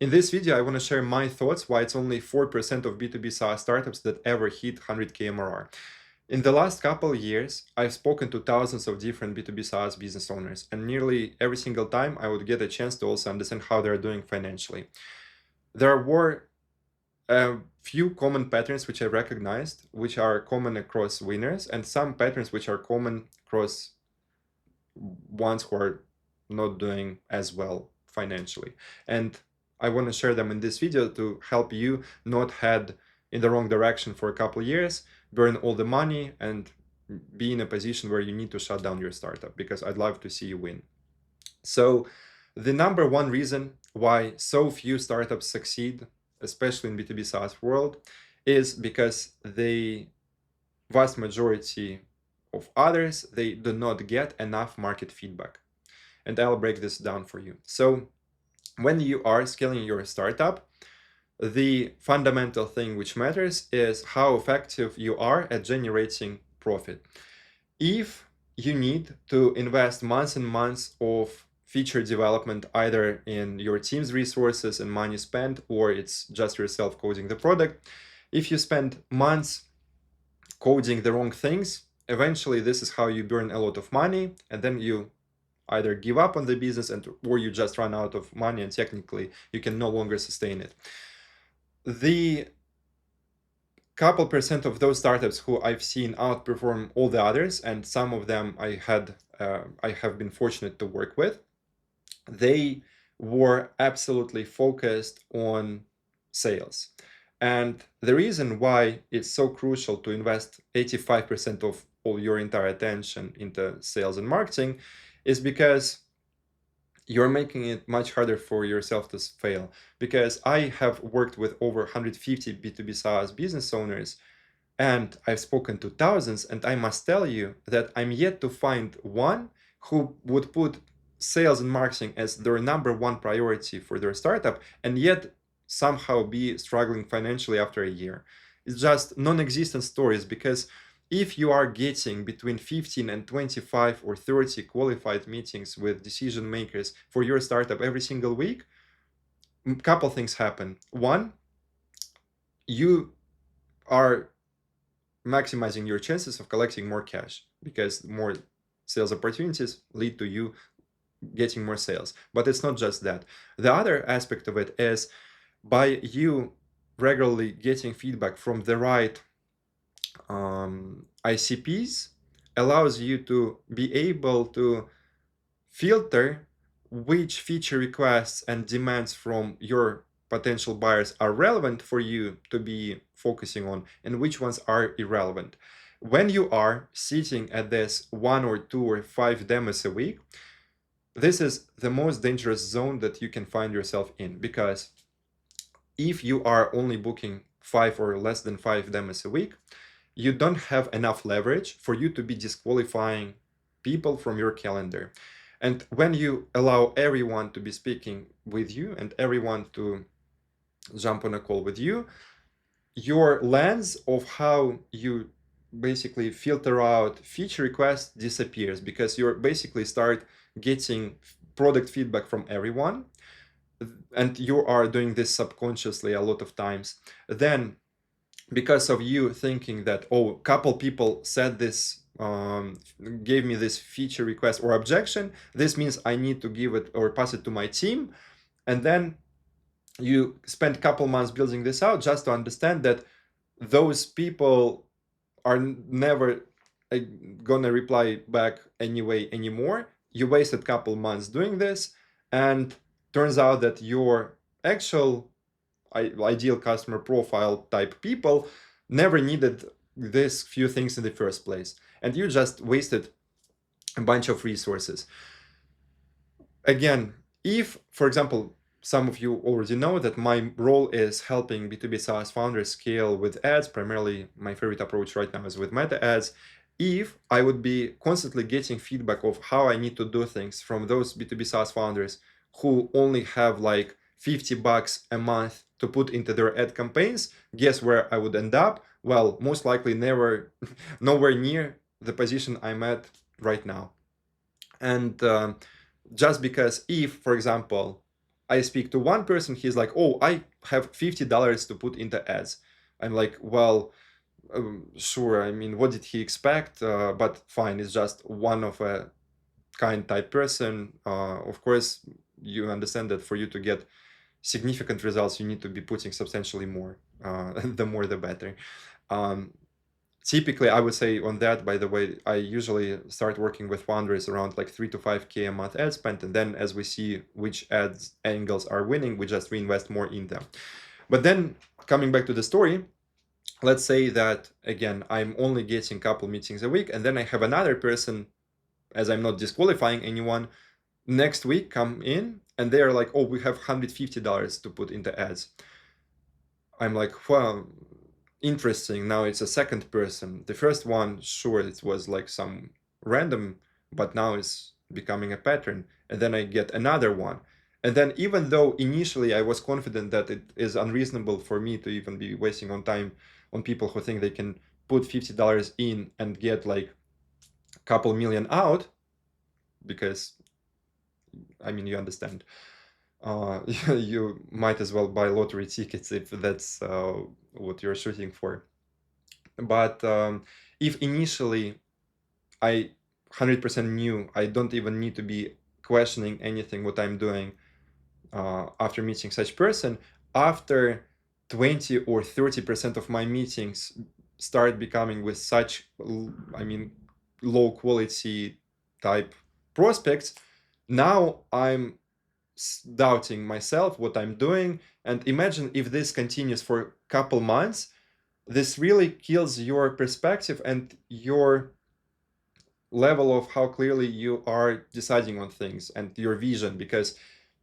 In this video, I want to share my thoughts why it's only 4% of B2B SaaS startups that ever hit 100K MRR. In the last couple of years, I've spoken to thousands of different B2B SaaS business owners, and nearly every single time I would get a chance to also understand how they're doing financially. There were a few common patterns which I recognized, which are common across winners, and some patterns which are common across ones who are not doing as well financially. And I want to share them in this video to help you not head in the wrong direction for a couple of years, burn all the money, and be in a position where you need to shut down your startup, because I'd love to see you win. So the number one reason why so few startups succeed, especially in B2B SaaS world, is because the vast majority of others, they do not get enough market feedback. And I'll break this down for you. So when you are scaling your startup, the fundamental thing which matters is how effective you are at generating profit. If you need to invest months and months of feature development, either in your team's resources and money spent, or it's just yourself coding the product, if you spend months coding the wrong things, eventually this is how you burn a lot of money, and then you either give up on the business or you just run out of money, and technically you can no longer sustain it. The couple percent of those startups who I've seen outperform all the others, and some of them I have been fortunate to work with, they were absolutely focused on sales. And the reason why it's so crucial to invest 85% of all your entire attention into sales and marketing is because you're making it much harder for yourself to fail. Because I have worked with over 150 B2B SaaS business owners, and I've spoken to thousands, and I must tell you that I'm yet to find one who would put sales and marketing as their number one priority for their startup and yet somehow be struggling financially after a year. It's just non-existent stories, because if you are getting between 15 and 25 or 30 qualified meetings with decision makers for your startup every single week, a couple things happen. One, you are maximizing your chances of collecting more cash, because more sales opportunities lead to you getting more sales. But it's not just that. The other aspect of it is, by you regularly getting feedback from the right ICPs, allows you to be able to filter which feature requests and demands from your potential buyers are relevant for you to be focusing on and which ones are irrelevant. When you are sitting at this 1 or 2 or 5 demos a week, this is the most dangerous zone that you can find yourself in, because if you are only booking 5 or less than 5 demos a week, you don't have enough leverage for you to be disqualifying people from your calendar. And when you allow everyone to be speaking with you and everyone to jump on a call with you, your lens of how you basically filter out feature requests disappears, because you basically start getting product feedback from everyone, and you are doing this subconsciously a lot of times. Then, because of you thinking that, oh, a couple people said this, gave me this feature request or objection, this means I need to give it or pass it to my team. And then you spend a couple months building this out just to understand that those people are never gonna reply back anyway anymore. You wasted a couple months doing this, and turns out that your actual ideal customer profile type people never needed this few things in the first place, and you just wasted a bunch of resources. Again, if, for example, some of you already know that my role is helping B2B SaaS founders scale with ads. Primarily, my favorite approach right now is with meta ads. If I would be constantly getting feedback of how I need to do things from those B2B SaaS founders who only have like $50 a month to put into their ad campaigns, guess where I would end up? Well, most likely nowhere near the position I'm at right now. And just because if, for example, I speak to one person, he's like, oh, I have $50 to put into ads. I'm like, well, sure. I mean, what did he expect? But fine, it's just one of a kind type person. Of course, you understand that for you to get significant results, you need to be putting substantially more. The more, the better. Um, Typically, I would say on that, by the way, I usually start working with founders around like 3 to 5K a month ad spend. And then as we see which ads angles are winning, we just reinvest more in them. But then coming back to the story, let's say that, again, I'm only getting a couple meetings a week. And then I have another person, as I'm not disqualifying anyone, next week come in and they are like, oh, we have $150 to put into ads. I'm like, well, interesting. Now it's a second person. The first one, sure, it was like some random, but now it's becoming a pattern. And then I get another one. And then even though initially I was confident that it is unreasonable for me to even be wasting on time on people who think they can put $50 in and get like a couple million out, because I mean, you understand, you might as well buy lottery tickets if that's what you're shooting for. But if initially I 100% knew I don't even need to be questioning anything what I'm doing after meeting such person, after 20 or 30% of my meetings start becoming with such, I mean, low quality type prospects, now I'm doubting myself, what I'm doing. And imagine if this continues for a couple months, this really kills your perspective and your level of how clearly you are deciding on things and your vision. Because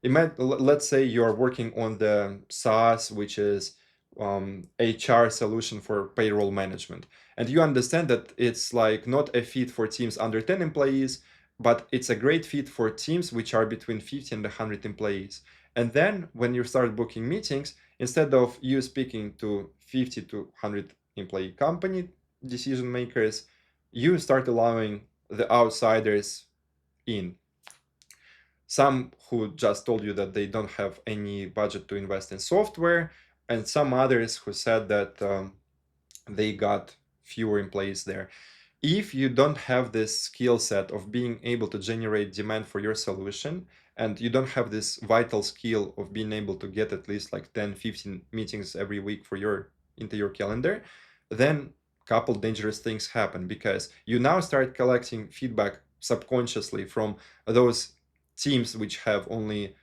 let's say you're working on the SaaS, which is HR solution for payroll management, and you understand that it's like not a fit for teams under 10 employees, but it's a great fit for teams which are between 50 and 100 employees. And then when you start booking meetings, instead of you speaking to 50 to 100 employee company decision makers, you start allowing the outsiders in. Some who just told you that they don't have any budget to invest in software, and some others who said that they got fewer employees there. If you don't have this skill set of being able to generate demand for your solution, and you don't have this vital skill of being able to get at least like 10, 15 meetings every week for into your calendar, then couple dangerous things happen, because you now start collecting feedback subconsciously from those teams which have only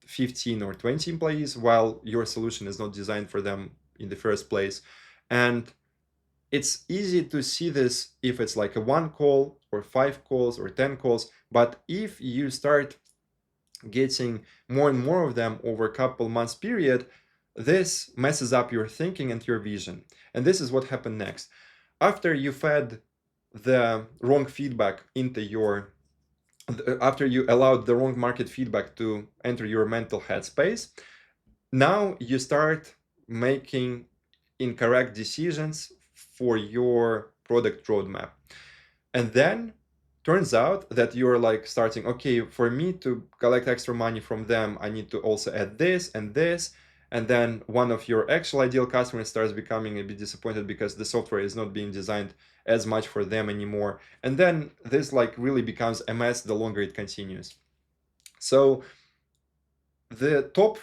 15 or 20 employees, while your solution is not designed for them in the first place. And it's easy to see this if it's like a 1 call or 5 calls or 10 calls, but if you start getting more and more of them over a couple months period, this messes up your thinking and your vision. And this is what happened next. After you fed the wrong feedback into your, after you allowed the wrong market feedback to enter your mental headspace, now you start making incorrect decisions for your product roadmap. And then turns out that you're like starting, okay, for me to collect extra money from them, I need to also add this and this. And then one of your actual ideal customers starts becoming a bit disappointed because the software is not being designed as much for them anymore. And then this like really becomes a mess the longer it continues. So the top,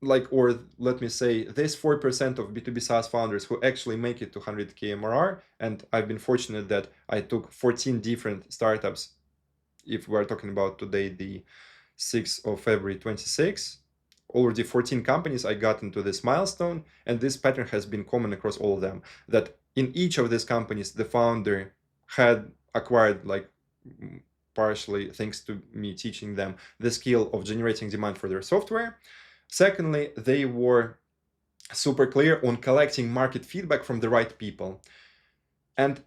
like, or let me say, this 4% of B2B SaaS founders who actually make it to 100K MRR, and I've been fortunate that I took 14 different startups, if we're talking about today, the 6th of February 26, already 14 companies I got into this milestone, and this pattern has been common across all of them, that in each of these companies, the founder had acquired, like, partially thanks to me teaching them the skill of generating demand for their software. Secondly, they were super clear on collecting market feedback from the right people. And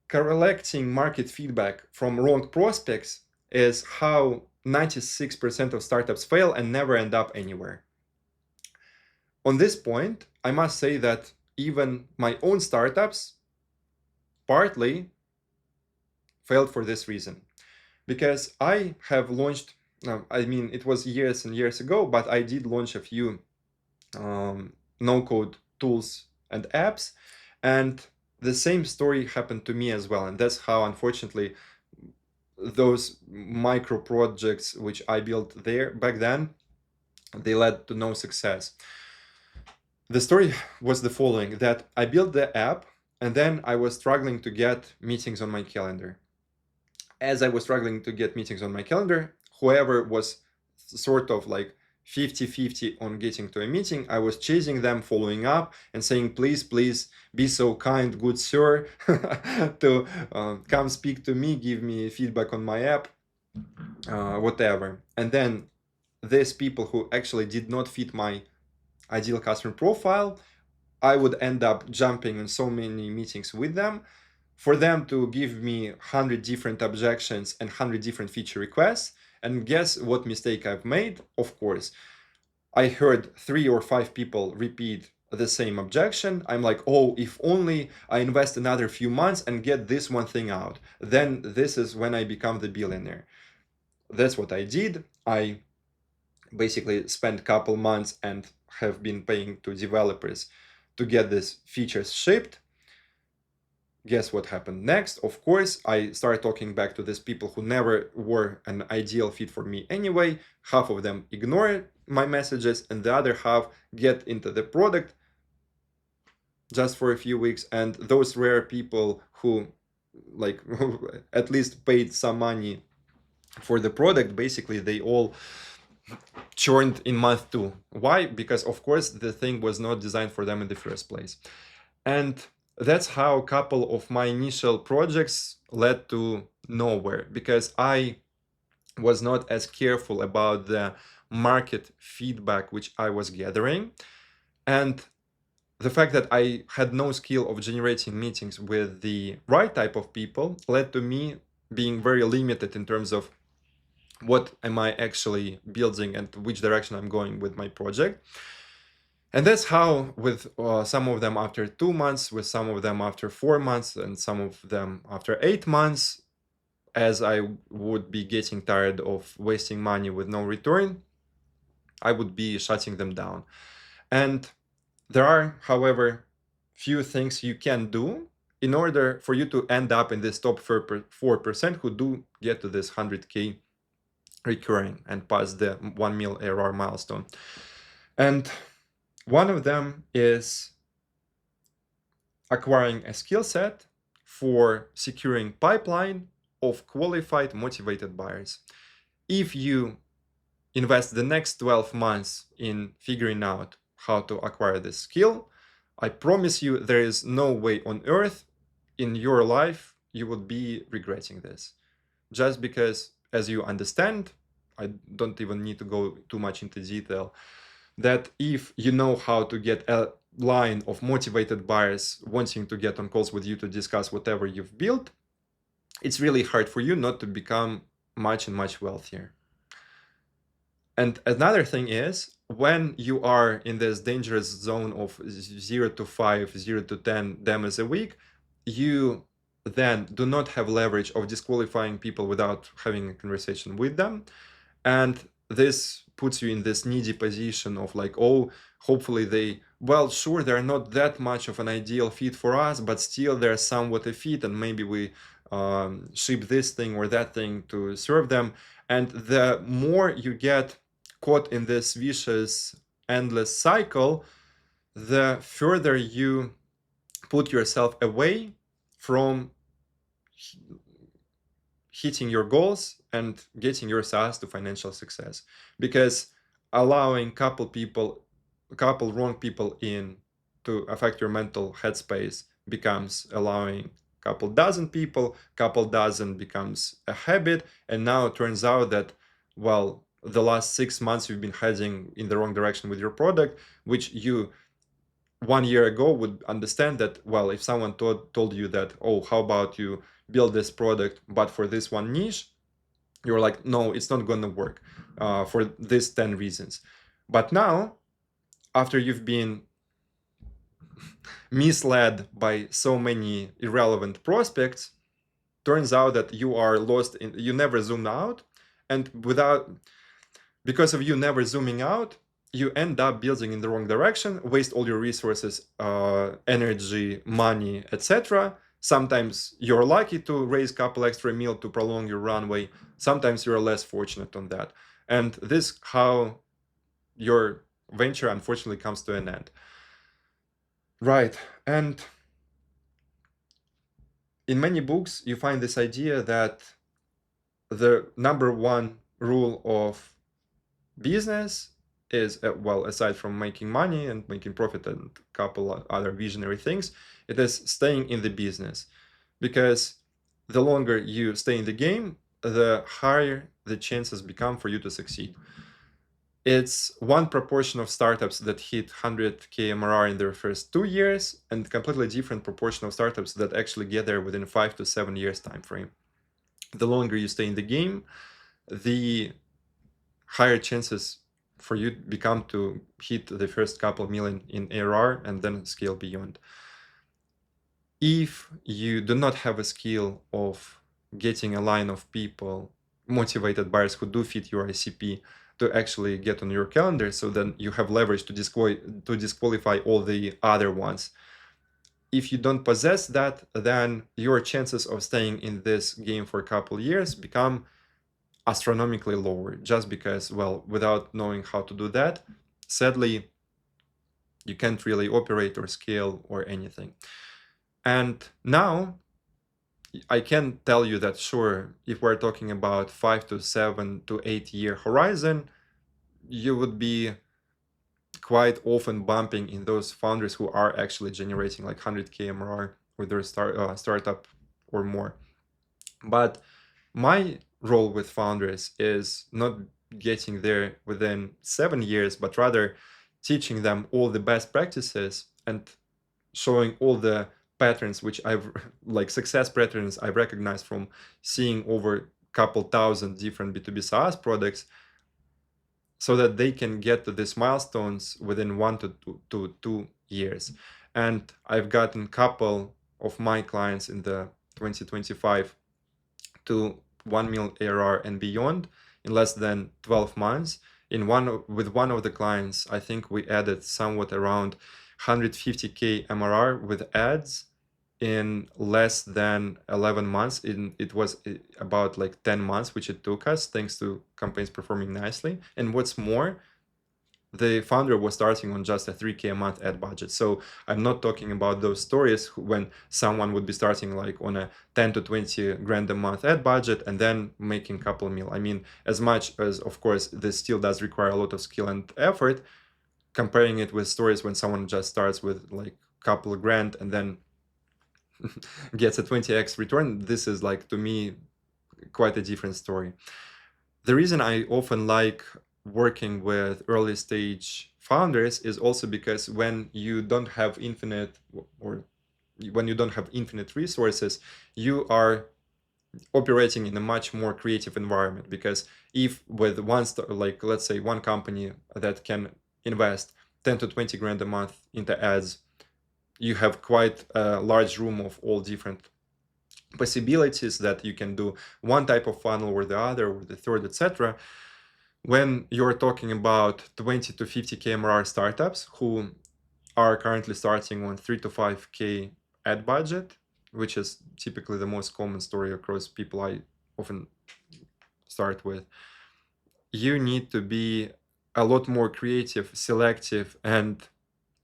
collecting market feedback from wrong prospects is how 96% of startups fail and never end up anywhere. On this point, I must say that even my own startups partly failed for this reason, because I have launched I mean, it was years and years ago, but I did launch a few no-code tools and apps, and the same story happened to me as well. And that's how, unfortunately, those micro projects which I built there back then, they led to no success. The story was the following, that I built the app and then I was struggling to get meetings on my calendar. As I was struggling to get meetings on my calendar, whoever was sort of like 50-50 on getting to a meeting, I was chasing them, following up and saying, please, please be so kind, good sir, to come speak to me, give me feedback on my app, whatever. And then these people who actually did not fit my ideal customer profile, I would end up jumping in so many meetings with them for them to give me 100 different objections and 100 different feature requests. And guess what mistake I've made? Of course, I heard 3 or 5 people repeat the same objection. I'm like, oh, if only I invest another few months and get this one thing out, then this is when I become the billionaire. That's what I did. I basically spent a couple months and have been paying to developers to get these features shipped. Guess what happened next? Of course, I started talking back to these people who never were an ideal fit for me anyway. Half of them ignore my messages and the other half get into the product just for a few weeks. And those rare people who like at least paid some money for the product, basically they all churned in month 2. Why? Because of course the thing was not designed for them in the first place. And that's how a couple of my initial projects led to nowhere, because I was not as careful about the market feedback which I was gathering. And the fact that I had no skill of generating meetings with the right type of people led to me being very limited in terms of what am I actually building and which direction I'm going with my project. And that's how with some of them after 2 months, with some of them after 4 months, and some of them after 8 months, as I would be getting tired of wasting money with no return, I would be shutting them down. And there are, however, few things you can do in order for you to end up in this top 4% who do get to this 100K recurring and pass the 1 mil ARR milestone. And one of them is acquiring a skill set for securing pipeline of qualified, motivated buyers. If you invest the next 12 months in figuring out how to acquire this skill, I promise you there is no way on earth in your life you would be regretting this. Just because, as you understand, I don't even need to go too much into detail, that if you know how to get a line of motivated buyers wanting to get on calls with you to discuss whatever you've built, it's really hard for you not to become much and much wealthier. And another thing is, when you are in this dangerous zone of 0 to 5, 0 to 10 demos a week, you then do not have leverage of disqualifying people without having a conversation with them. And this puts you in this needy position of like, oh, hopefully they, well, sure, they're not that much of an ideal fit for us, but still they're somewhat a fit, and maybe we ship this thing or that thing to serve them. And the more you get caught in this vicious, endless cycle, the further you put yourself away from hitting your goals and getting your SaaS to financial success. Because allowing couple wrong people in to affect your mental headspace becomes allowing couple dozen people, couple dozen becomes a habit, and now it turns out that, well, the last 6 months you've been heading in the wrong direction with your product, which you 1 year ago would understand that, well, if someone told you that, oh, how about you build this product but for this one niche, you're like, no, it's not going to work for these 10 reasons. But now, after you've been misled by so many irrelevant prospects, turns out that you are lost in, you never zoomed out, And because of you never zooming out, you end up building in the wrong direction, waste all your resources, energy, money, etc. Sometimes you're lucky to raise a couple extra mil to prolong your runway. Sometimes you're less fortunate on that. And this how your venture unfortunately comes to an end. Right. And in many books, you find this idea that the number one rule of business is, well, aside from making money and making profit and a couple other visionary things, it is staying in the business. Because the longer you stay in the game, the higher the chances become for you to succeed. It's one proportion of startups that hit 100K MRR in their first 2 years, and completely different proportion of startups that actually get there within 5 to 7 years time frame. The longer you stay in the game, the higher chances for you become to hit the first couple million in ARR and then scale beyond. If you do not have a skill of getting a line of people, motivated buyers who do fit your ICP to actually get on your calendar, so then you have leverage to disqualify all the other ones. If you don't possess that, then your chances of staying in this game for a couple years become astronomically lower, just because, well, without knowing how to do that, sadly, you can't really operate or scale or anything. And now I can tell you that, sure, if we're talking about 5 to 7 to 8 year horizon, you would be quite often bumping in those founders who are actually generating like 100K MRR with their startup or more. But my role with founders is not getting there within 7 years, but rather teaching them all the best practices and showing all the patterns which I've like success patterns I've recognized from seeing over a couple thousand different B2B SaaS products, so that they can get to these milestones within 1 to 2 years. And I've gotten a couple of my clients in the 2025 to 1 mil ARR and beyond in less than 12 months. With one of the clients, I think we added somewhat around 150K MRR with ads in less than 11 months. It was about like 10 months, which it took us, thanks to campaigns performing nicely. And what's more, the founder was starting on just a 3K a month ad budget. So I'm not talking about those stories when someone would be starting like on a 10 to 20 grand a month ad budget and then making a couple mil. I mean, as much as, of course, this still does require a lot of skill and effort, comparing it with stories when someone just starts with like a couple of grand and then gets a 20x return, this is like, to me, quite a different story. The reason I often like working with early stage founders is also because when you don't have infinite resources, you are operating in a much more creative environment. Because if with like let's say one company that can invest 10 to 20 grand a month into ads, you have quite a large room of all different possibilities that you can do one type of funnel or the other or the third, etc. When you're talking about 20 to 50K MRR startups who are currently starting on 3 to 5K ad budget, which is typically the most common story across people I often start with, you need to be a lot more creative, selective, and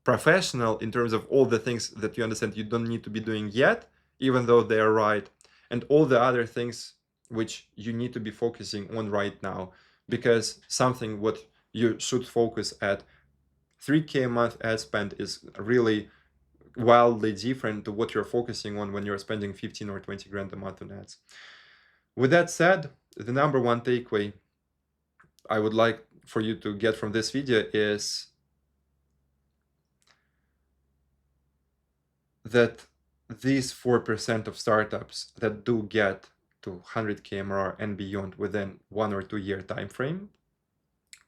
professional in terms of all the things that you understand you don't need to be doing yet, even though they are right, and all the other things which you need to be focusing on right now. Because something what you should focus at 3K a month ad spend is really wildly different to what you're focusing on when you're spending 15 or 20 grand a month on ads. With that said, the number one takeaway I would like for you to get from this video is that these 4% of startups that do get to 100K MRR and beyond within 1 or 2 year time frame,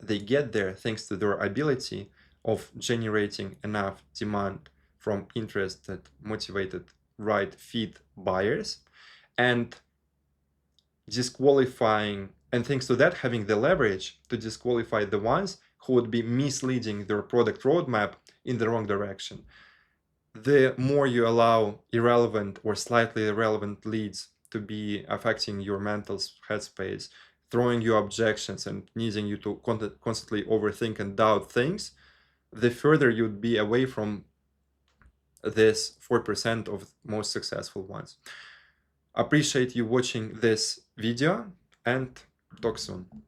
they get there thanks to their ability of generating enough demand from interested, motivated, right fit buyers, and disqualifying And thanks to that, having the leverage to disqualify the ones who would be misleading their product roadmap in the wrong direction. The more you allow irrelevant or slightly irrelevant leads to be affecting your mental headspace, throwing you objections and needing you to constantly overthink and doubt things, the further you'd be away from this 4% of most successful ones. Appreciate you watching this video and talk soon.